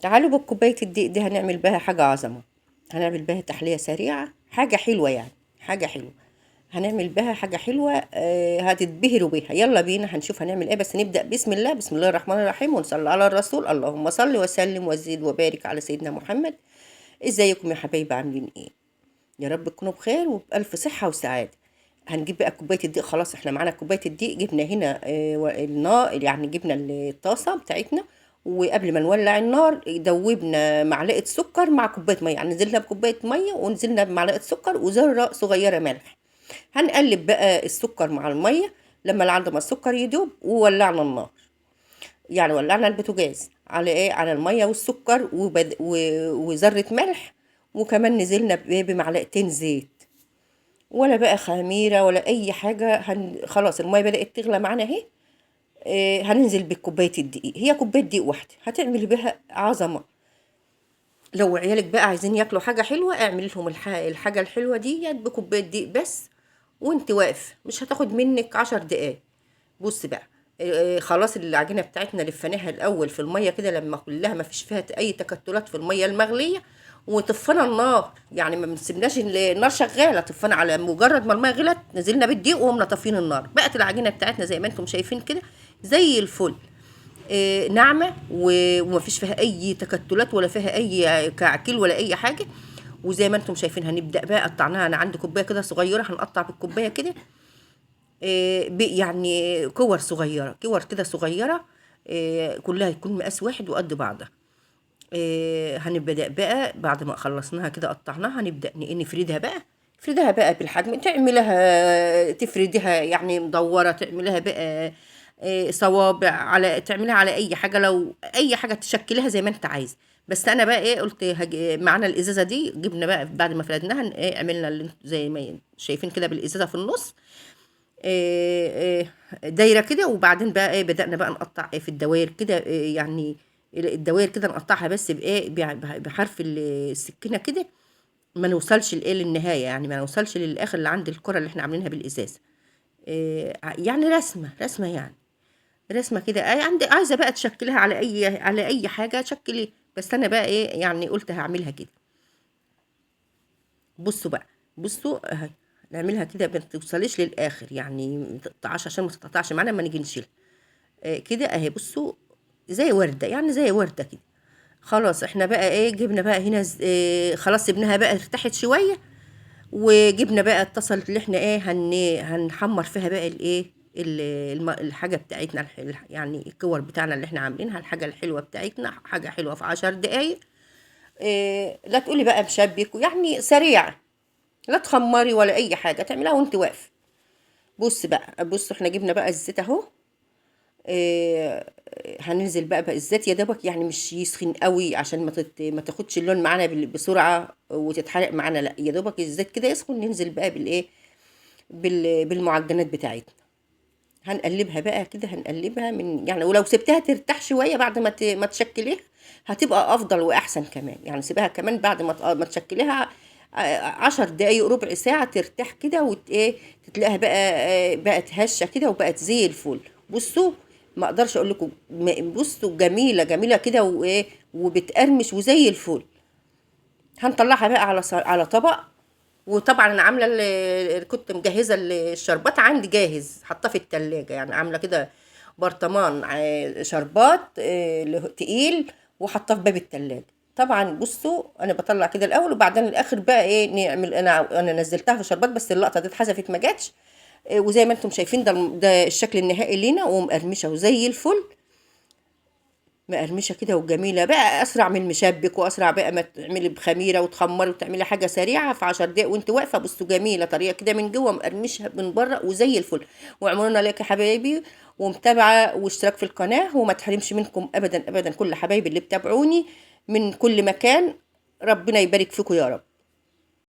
تعالوا بالكوباية الدقيق دي هنعمل بها حاجة عظمة. هنعمل بها تحلية سريعة، حاجة حلوة يعني، حاجة حلوة. هنعمل بها حاجة حلوة، هتتبهروا بيها. يلا بينا هنشوف هنعمل ايه، بس نبدأ بسم الله. بسم الله الرحمن الرحيم، ونصلي على الرسول. اللهم صل وسلم وزد وبارك على سيدنا محمد. ازيكم يا حبايبي، عاملين ايه؟ يا رب تكونوا بخير وبألف صحة وسعادة. هنجيب بقى كوباية الدقيق. خلاص احنا معانا كوباية الدقيق، جبنا هنا النار، يعني جبنا الطاسة بتاعتنا. وقبل ما نولع النار دوبنا معلقة سكر مع كوباية مية، يعني نزلنا بكوباية مية ونزلنا بمعلقة سكر وذرة صغيرة ملح. هنقلب بقى السكر مع المية لما لعند ما السكر يدوب، وولعنا النار. يعني ولعنا البوتاجاز على ايه، على المية والسكر وذرة ملح. وكمان نزلنا بمعلقتين زيت، ولا بقى خميرة ولا أي حاجة. خلاص المية بدأت تغلى معانا اهي. هننزل بكوباية الدقيق، هي كوباية دقيق واحدة هتعمل بها عظمة. لو عيالك بقى عايزين ياكلوا حاجة حلوة، اعمل لهم الحاجة الحلوة دي بكوباية دقيق بس. وانت واقف مش هتاخد منك 10 دقايق. بص بقى، خلاص العجينة بتاعتنا لفيناها الأول في المية كده لما كلها ما فيش فيها أي تكتلات في المية المغلية. وطفينا النار، يعني ما بنسيبناش النار شغالة، طفينا على مجرد ما المية غلت نزلنا بالدقيق وقمنا طافين النار. بقت العجينة بتاعتنا زي ما انتم شايفين كده، زي الفل. ناعمة وما فيش فيها أي تكتلات ولا فيها أي كعكيل ولا أي حاجة. وزي ما انتم شايفين هنبدأ بقى قطعناها. أنا عندي كوباية كده صغيرة، هنقطع بالكوباية كده. يعني كور صغيرة، كور كده صغيرة. كلها يكون مقاس واحد وقد بعضها. هنبدأ بقى بعد ما خلصناها كده قطعناها، هنبدأ نفردها بقى. تفردها بقى بالحجم، تعملها تفردها يعني مدورة، تعملها بقى صوابع، على تعملها على اي حاجة، لو اي حاجة تشكلها زي ما انت عايز. بس انا بقى ايه قلت معانا الازازة دي، جبنا بقى بعد ما فردناها ايه، عملنا اللي زي ما شايفين كده بالازازة في النص. دايره كده. وبعدين بقى ايه، بدأنا بقى نقطع ايه في الدوائر كده، يعني الدوائر كده نقطعها بس بايه، بحرف السكينه كده. ما نوصلش لايه للنهايه، يعني ما نوصلش للاخر اللي عند الكره اللي احنا عاملينها بالازاز. يعني رسمه يعني، رسمه كده. عندي عايزه بقى تشكلها على اي حاجه شكلي. بس انا بقى ايه، يعني قلت هعملها كده. بصوا بقى، بصوا اهي. نعملها كده ما توصليش للاخر، يعني ما تقطعش عشان ما تقطعش معانا لما نيجي نشيلها. كده اهي بصوا، زي وردة، يعني زي وردة كده. خلاص احنا بقى ايه، جبنا بقى هنا خلاص سيبناها بقى ارتاحت شوية. وجبنا بقى الطاسة اللي احنا ايه هنحمر فيها بقى الايه، الحاجة بتاعتنا يعني الكور بتاعنا اللي احنا عاملينها، الحاجة الحلوة بتاعتنا، حاجة حلوة في 10 دقايق. لا تقولي بقى مشبك، يعني سريعة. لا تخمري ولا اي حاجة، تعملها وانت واقف. بص بقى، بص احنا جبنا بقى الزيت اهو. آه، هننزل بقى الزيت يا دوبك، يعني مش يسخن قوي عشان ما تاخدش اللون معانا بسرعه وتتحرق معانا. لا يا دوبك الزيت كده يسخن، ننزل بقى بالايه، بالمعجنات بتاعتنا. هنقلبها بقى كده، هنقلبها من يعني، ولو سبتها ترتاح شويه بعد ما تشكليها هتبقى افضل واحسن كمان. يعني سيبها كمان بعد ما تشكليها 10 دقايق ربع ساعه ترتاح كده ايه، تتلاقيها بقى بقت هشه كده وبقت زي الفل. بصوا، ما اقدرش اقول لكم، بصوا جميله جميله كده وايه، وبتقرمش وزي الفل. هنطلعها بقى على طبق. وطبعا انا عامله كنت مجهزه الشربات عندي جاهز، حاطاه في التلاجة، يعني عامله كده برطمان شربات تقيل، وحاطاه في باب التلاجة. طبعا بصوا، انا بطلع كده الاول وبعدين الاخر بقى ايه نعمل. انا نزلتها في شربات، بس اللقطه دي اتحذفت ما جاتش. وزي ما انتم شايفين ده الشكل النهائي لينا، ومقرمشه وزي الفل. مقرمشه كده وجميله بقى، اسرع من المشبك، واسرع بقى ما تعملي بخميره وتخمري وتعملي حاجه سريعه في 10 دقايق وانت واقفه. بصوا جميله طريقه كده من جوه، مقرمشه من بره وزي الفل. وعملونا لك يا حبايبي، ومتابعه واشتراك في القناه، وما تحرمش منكم ابدا ابدا كل حبايبي اللي بتابعوني من كل مكان. ربنا يبارك فيكم يا رب.